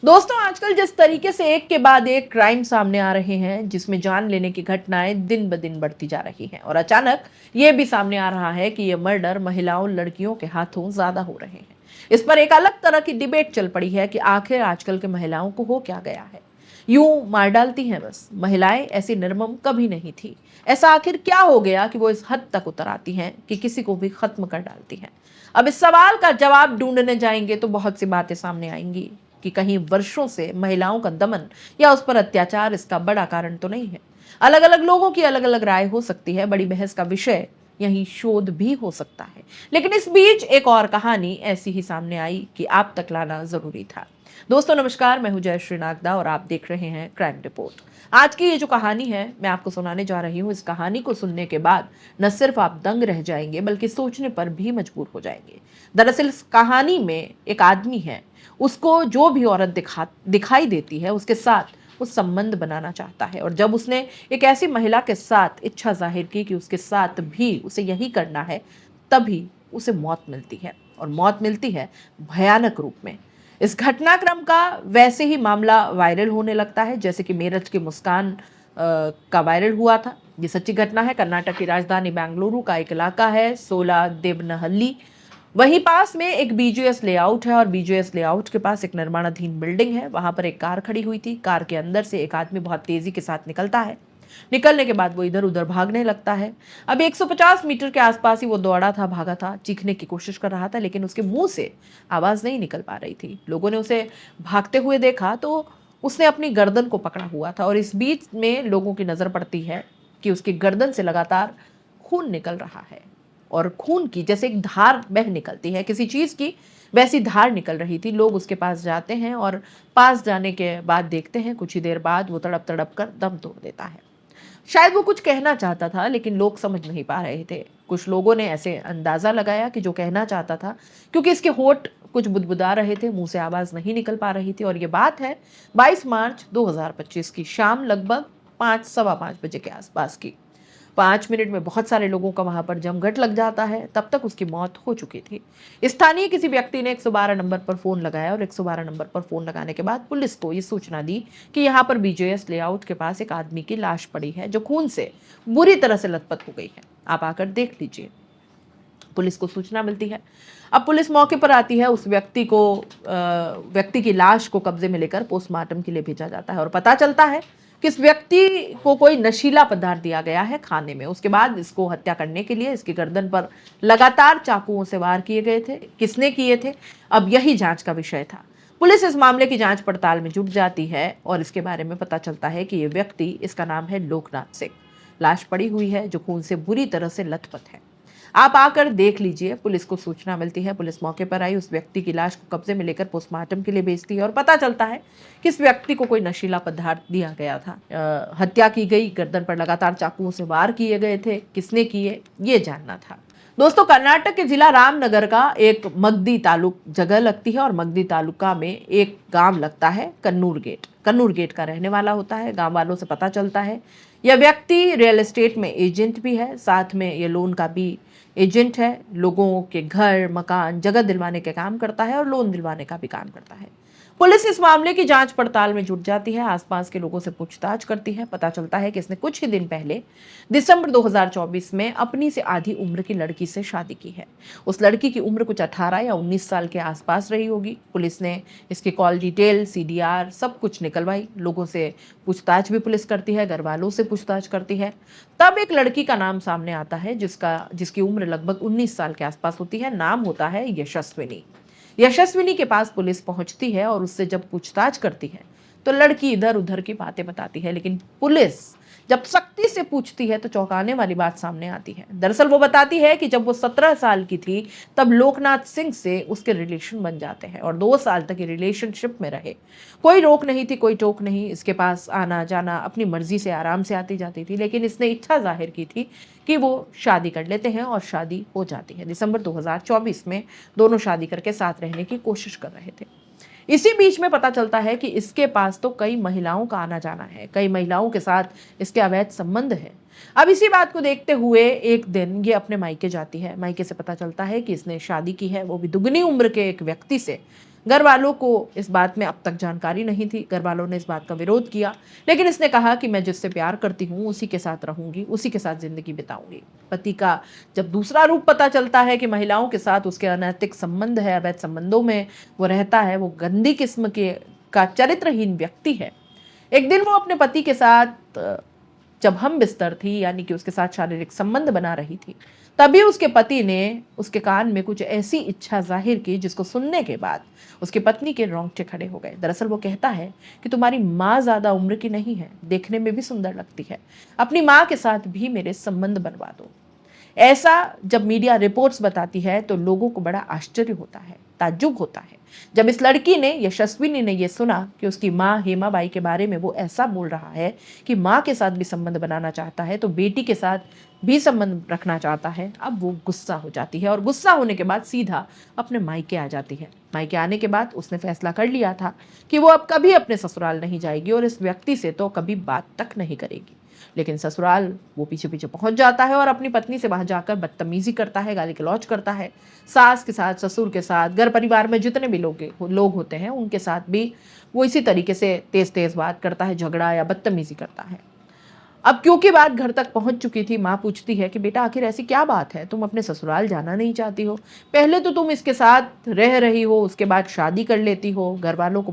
दोस्तों, आजकल जिस तरीके से एक के बाद एक क्राइम सामने आ रहे हैं, जिसमें जान लेने की घटनाएं दिन ब दिन बढ़ती जा रही हैं और अचानक ये भी सामने आ रहा है कि ये मर्डर महिलाओं लड़कियों के हाथों ज्यादा हो रहे हैं। इस पर एक अलग तरह की डिबेट चल पड़ी है कि आखिर आजकल के महिलाओं को हो क्या गया है, यूं मार डालती हैं बस। महिलाएं ऐसी निर्मम कभी नहीं थी। ऐसा आखिर क्या हो गया कि वो इस हद तक उतर आती हैं कि किसी को भी खत्म कर डालती हैं। अब इस सवाल का जवाब ढूंढने जाएंगे तो बहुत सी बातें सामने आएंगी कि कहीं वर्षों से महिलाओं का दमन या उस पर अत्याचार इसका बड़ा कारण तो नहीं है। अलग अलग लोगों की अलग अलग राय हो सकती है, बड़ी बहस का विषय यही शोध भी हो सकता है। लेकिन इस बीच एक और कहानी ऐसी ही सामने आई कि आप तक लाना जरूरी था। दोस्तों नमस्कार, मैं हूं जय श्रीनागदा और आप देख रहे हैं क्राइम रिपोर्ट। आज की ये जो कहानी है मैं आपको सुनाने जा रही हूँ, इस कहानी को सुनने के बाद न सिर्फ आप दंग रह जाएंगे बल्कि सोचने पर भी मजबूर हो जाएंगे। दरअसल इस कहानी में एक आदमी है, उसको जो भी औरत दिखाई देती है उसके साथ वो संबंध बनाना चाहता है, और जब उसने एक ऐसी महिला के साथ इच्छा जाहिर की कि उसके साथ भी उसे यही करना है, तभी उसे मौत मिलती है, और मौत मिलती है भयानक रूप में। इस घटनाक्रम का वैसे ही मामला वायरल होने लगता है जैसे कि मेरठ की मुस्कान का वायरल हुआ था। ये सच्ची घटना है। कर्नाटक की राजधानी बेंगलुरु का एक इलाका है, सोला देवनहल्ली। वहीं पास में एक बीजीएस लेआउट है, और बीजीएस लेआउट के पास एक निर्माणाधीन बिल्डिंग है। वहां पर एक कार खड़ी हुई थी। कार के अंदर से एक आदमी बहुत तेजी के साथ निकलता है। निकलने के बाद वो इधर उधर भागने लगता है। अब 150 मीटर के आसपास ही वो दौड़ा था, भागा था, चीखने की कोशिश कर रहा था, लेकिन उसके मुंह से आवाज नहीं निकल पा रही थी। लोगों ने उसे भागते हुए देखा तो उसने अपनी गर्दन को पकड़ा हुआ था, और इस बीच में लोगों की नजर पड़ती है कि उसकी गर्दन से लगातार खून निकल रहा है, और खून की जैसे एक धार बह निकलती है किसी चीज की, वैसी धार निकल रही थी। लोग उसके पास जाते हैं और पास जाने के बाद देखते हैं कुछ ही देर बाद वो तड़प तड़प कर दम तोड़ देता है। शायद वो कुछ कहना चाहता था लेकिन लोग समझ नहीं पा रहे थे। कुछ लोगों ने ऐसे अंदाजा लगाया कि जो कहना चाहता था, क्योंकि इसके होठ कुछ बुदबुदा रहे थे, मुंह से आवाज नहीं निकल पा रही थी। और ये बात है 22 मार्च 2025 की शाम लगभग 5 सवा 5 बजे के आसपास की। 5 मिनट में बहुत सारे लोगों का वहां पर जमघट लग जाता है। तब तक उसकी मौत हो चुकी थी। स्थानीय किसी व्यक्ति ने 112 नंबर पर फोन लगाया, और 112 नंबर पर फोन लगाने के बाद पुलिस को ये सूचना दी कि यहाँ पर बीजेएस लेआउट के पास एक आदमी की लाश पड़ी है जो खून से बुरी तरह से लथपथ हो गई है। आप आकर देख लीजिए। पुलिस को सूचना मिलती है। अब पुलिस मौके पर आती है। उस व्यक्ति की लाश को कब्जे में लेकर पोस्टमार्टम के लिए भेजा जाता है, और पता चलता है कि इस व्यक्ति को कोई नशीला पदार्थ दिया गया है खाने में। उसके बाद इसको हत्या करने के लिए इसकी गर्दन पर लगातार चाकुओं से वार किए गए थे। किसने किए थे, अब यही जांच का विषय था। पुलिस इस मामले की जांच पड़ताल में जुट जाती है, और इसके बारे में पता चलता है कि ये व्यक्ति, इसका नाम है लोकनाथ सिंह। लाश पड़ी हुई है जो खून से बुरी तरह से लथपथ है। आप आकर देख लीजिए। पुलिस को सूचना मिलती है, पुलिस मौके पर आई, उस व्यक्ति की लाश को कब्जे में लेकर पोस्टमार्टम के लिए भेजती है, और पता चलता है कि इस व्यक्ति को कोई नशीला पदार्थ दिया गया था। हत्या की गई, गर्दन पर लगातार चाकुओं से वार किए गए थे। किसने किए ये जानना था। दोस्तों, कर्नाटक के जिला रामनगर का एक मगदी तालुक जगह लगती है, और मगदी तालुका में एक गांव लगता है कन्नूर गेट। कन्नूर गेट का रहने वाला होता है। गांव वालों से पता चलता है यह व्यक्ति रियल एस्टेट में एजेंट भी है, साथ में ये लोन का भी एजेंट है। लोगों के घर मकान जगह दिलवाने के काम करता है, और लोन दिलवाने का भी काम करता है। पुलिस इस मामले की जांच पड़ताल में जुट जाती है। आसपास के लोगों से पूछताछ करती है। पता चलता है कि इसने कुछ ही दिन पहले दिसंबर 2024 में अपनी से आधी उम्र की लड़की से शादी की है। उस लड़की की उम्र कुछ 18 या 19 साल के आसपास रही होगी। पुलिस ने इसकी कॉल डिटेल, सीडीआर सब कुछ निकलवाई। लोगों से पूछताछ भी पुलिस करती है, घर वालों से पूछताछ करती है। तब एक लड़की का नाम सामने आता है जिसकी उम्र लगभग 19 साल के आसपास होती है। नाम होता है यशस्विनी। यशस्विनी के पास पुलिस पहुंचती है, और उससे जब पूछताछ करती है तो लड़की इधर उधर की बातें बताती है, लेकिन पुलिस जब सख्ती से पूछती है तो चौंकाने वाली बात सामने आती है। दरअसल वो बताती है कि जब वो 17 साल की थी तब लोकनाथ सिंह से उसके रिलेशन बन जाते हैं, और 2 साल तक ये रिलेशनशिप में रहे। कोई रोक नहीं थी, कोई टोक नहीं। इसके पास आना जाना अपनी मर्जी से आराम से आती जाती थी, लेकिन इसने इच्छा जाहिर की थी कि वो शादी कर लेते हैं, और शादी हो जाती है। दिसंबर 2024 में दोनों शादी करके साथ रहने की कोशिश कर रहे थे। इसी बीच में पता चलता है कि इसके पास तो कई महिलाओं का आना जाना है, कई महिलाओं के साथ इसके अवैध संबंध है। अब इसी बात को देखते हुए एक दिन ये अपने मायके जाती है। मायके से पता चलता है कि इसने शादी की है, वो भी दुगनी उम्र के एक व्यक्ति से। घर वालों को इस बात में अब तक जानकारी नहीं थी। घर वालों ने इस बात का विरोध किया, लेकिन इसने कहा कि मैं जिससे प्यार करती हूँ उसी के साथ रहूंगी, उसी के साथ जिंदगी बिताऊंगी। पति का जब दूसरा रूप पता चलता है कि महिलाओं के साथ उसके अनैतिक संबंध है, अवैध संबंधों में वो रहता है, वो गंदी किस्म के का चरित्रहीन व्यक्ति है। एक दिन वो अपने पति के साथ जब हम बिस्तर थी, यानी कि उसके साथ शारीरिक संबंध बना रही थी, तभी उसके पति ने उसके कान में कुछ ऐसी इच्छा जाहिर की जिसको सुनने के बाद उसकी पत्नी के रोंगटे खड़े हो गए। दरअसल वो कहता है कि तुम्हारी माँ ज्यादा उम्र की नहीं है, देखने में भी सुंदर लगती है, अपनी माँ के साथ भी मेरे संबंध बनवा दो। ऐसा जब मीडिया रिपोर्ट्स बताती है तो लोगों को बड़ा आश्चर्य होता है, ताज्जुब होता है। जब इस लड़की ने, यशस्विनी ने, यह सुना कि उसकी माँ हेमाबाई के बारे में वो ऐसा बोल रहा है कि माँ के साथ भी संबंध बनाना चाहता है, तो बेटी के साथ भी संबंध रखना चाहता है, अब वो गुस्सा हो जाती है और गुस्सा होने के बाद सीधा अपने मायके आ जाती है। मायके आने के बाद उसने फैसला कर लिया था कि वो अब कभी अपने ससुराल नहीं जाएगी और इस व्यक्ति से तो कभी बात तक नहीं करेगी। लेकिन ससुराल वो पीछे पीछे पहुंच जाता है और अपनी पत्नी से वहां जाकर बदतमीजी करता है, गाली गलौज करता है। सास के साथ, ससुर के साथ, घर परिवार में जितने भी लोग होते हैं उनके साथ भी वो इसी तरीके से तेज तेज बात करता है, झगड़ा या बदतमीजी करता है। अब क्योंकि बात घर तक पहुंच चुकी थी, माँ पूछती है कि बेटा आखिर ऐसी क्या बात है, तुम अपने ससुराल जाना नहीं चाहती हो? पहले तो तुम इसके साथ रह रही हो, उसके बाद शादी कर लेती हो, घर वालों को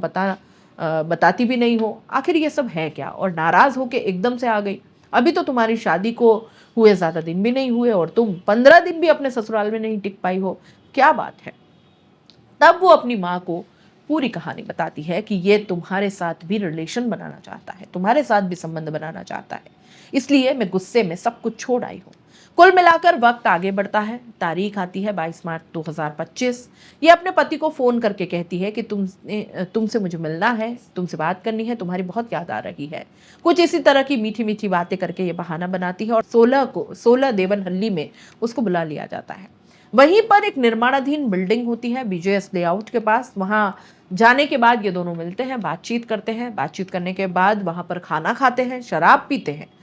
बताती भी नहीं हो, आखिर ये सब है क्या? और नाराज होके एकदम से आ गई। अभी तो तुम्हारी शादी को हुए ज्यादा दिन भी नहीं हुए और तुम 15 दिन भी अपने ससुराल में नहीं टिक पाई हो, क्या बात है? तब वो अपनी माँ को पूरी कहानी बताती है कि ये तुम्हारे साथ भी रिलेशन बनाना चाहता है, तुम्हारे साथ भी संबंध बनाना चाहता है, इसलिए मैं गुस्से में सब कुछ छोड़ आई हूँ। कुल मिलाकर वक्त आगे बढ़ता है। तारीख आती है 22 मार्च 2025। ये अपने पति को फोन करके कहती है कि तुमसे मुझे मिलना है, तुमसे बात करनी है, तुम्हारी बहुत याद आ रही है। कुछ इसी तरह की मीठी मीठी बातें करके ये बहाना बनाती है और 16 देवनहल्ली में उसको बुला लिया जाता है। वहीं पर एक निर्माणाधीन बिल्डिंग होती है बीजेएस लेआउट के पास। वहां जाने के बाद ये दोनों मिलते हैं, बातचीत करते हैं। बातचीत करने के बाद वहां पर खाना खाते हैं, शराब पीते हैं।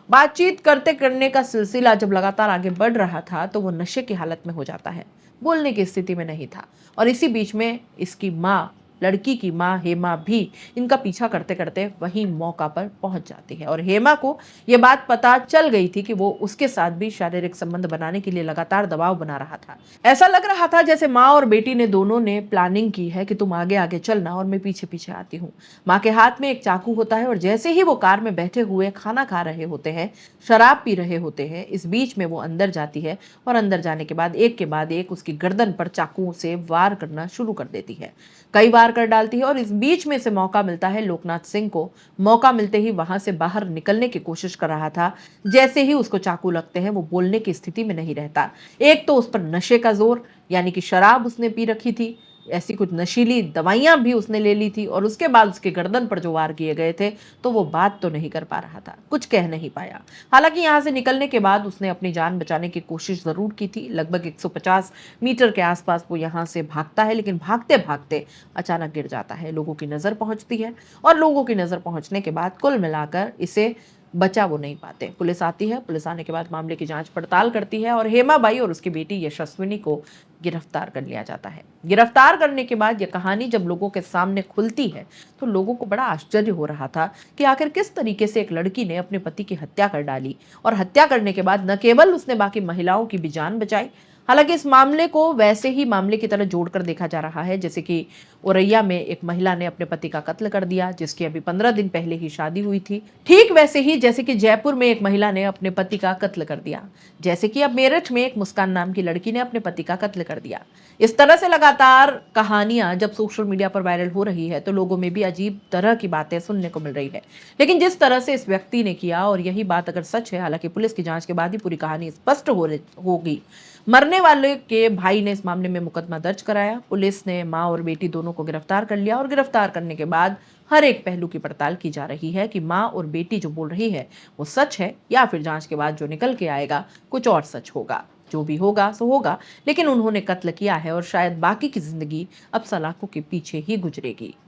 बातचीत करते करने का सिलसिला जब लगातार आगे बढ़ रहा था तो वो नशे की हालत में हो जाता है, बोलने की स्थिति में नहीं था। और इसी बीच में इसकी माँ, लड़की की माँ हेमा भी इनका पीछा करते करते वहीं मौका पर पहुंच जाती है। और हेमा को यह बात पता चल गई थी कि वो उसके साथ भी शारीरिक संबंध बनाने के लिए लगातार दबाव बना रहा था। ऐसा लग रहा था जैसे माँ और बेटी ने दोनों ने प्लानिंग की है कि तुम आगे आगे चलना और मैं पीछे पीछे आती हूँ। माँ के हाथ में एक चाकू होता है और जैसे ही वो कार में बैठे हुए खाना खा रहे होते हैं, शराब पी रहे होते हैं, इस बीच में वो अंदर जाती है और अंदर जाने के बाद एक के बाद एक उसकी गर्दन पर चाकू से वार करना शुरू कर देती है। कई बार कर डालती है और इस बीच में से मौका मिलता है लोकनाथ सिंह को। मौका मिलते ही वहां से बाहर निकलने की कोशिश कर रहा था। जैसे ही उसको चाकू लगते हैं वो बोलने की स्थिति में नहीं रहता। एक तो उस पर नशे का जोर, यानी कि शराब उसने पी रखी थी, ऐसी कुछ नशीली दवाइयां भी उसने ले ली थी, और उसके बाद उसके गर्दन पर जो वार किए गए थे तो वो बात तो नहीं कर पा रहा था, कुछ कह नहीं पाया। हालांकि यहां से निकलने के बाद उसने अपनी जान बचाने की कोशिश जरूर की थी। लगभग 150 मीटर के आसपास वो यहां से भागता है, लेकिन भागते भागते अचानक गिर जाता है। लोगों की नजर पहुंचती है और लोगों की नजर पहुंचने के बाद कुल मिलाकर इसे बचा वो नहीं पाते। पुलिस आती है, पुलिस आने के बाद मामले की जांच पड़ताल करती है और हेमाबाई और उसकी बेटी यशस्विनी को गिरफ्तार कर लिया जाता है। गिरफ्तार करने के बाद यह कहानी जब लोगों के सामने खुलती है तो लोगों को बड़ा आश्चर्य हो रहा था कि आखिर किस तरीके से एक लड़की ने अपने पति की हत्या कर डाली, और हत्या करने के बाद न केवल उसने बाकी महिलाओं की भी जान बचाई। हालांकि इस मामले को वैसे ही मामले की तरह जोड़कर देखा जा रहा है जैसे कि औरैया में एक महिला ने अपने पति का कत्ल कर दिया, जिसकी अभी 15 दिन पहले ही शादी हुई थी। ठीक वैसे ही जैसे कि जयपुर में एक महिला ने अपने पति का कत्ल कर दिया, जैसे कि अब मेरठ में एक मुस्कान नाम की लड़की ने अपने पति का कत्ल कर दिया। इस तरह से लगातार कहानियां जब सोशल मीडिया पर वायरल हो रही है तो लोगों में भी अजीब तरह की बातें सुनने को मिल रही है। लेकिन जिस तरह से इस व्यक्ति ने किया, और यही बात अगर सच है, हालांकि पुलिस की जांच के बाद ही पूरी कहानी स्पष्ट होगी। मरने वाले के भाई ने इस मामले में मुकदमा दर्ज कराया। पुलिस ने मां और बेटी दोनों को गिरफ्तार कर लिया और गिरफ्तार करने के बाद हर एक पहलू की पड़ताल की जा रही है कि मां और बेटी जो बोल रही है वो सच है या फिर जांच के बाद जो निकल के आएगा कुछ और सच होगा। जो भी होगा सो होगा, लेकिन उन्होंने कत्ल किया है और शायद बाकी की जिंदगी अब सलाखों के पीछे ही गुजरेगी।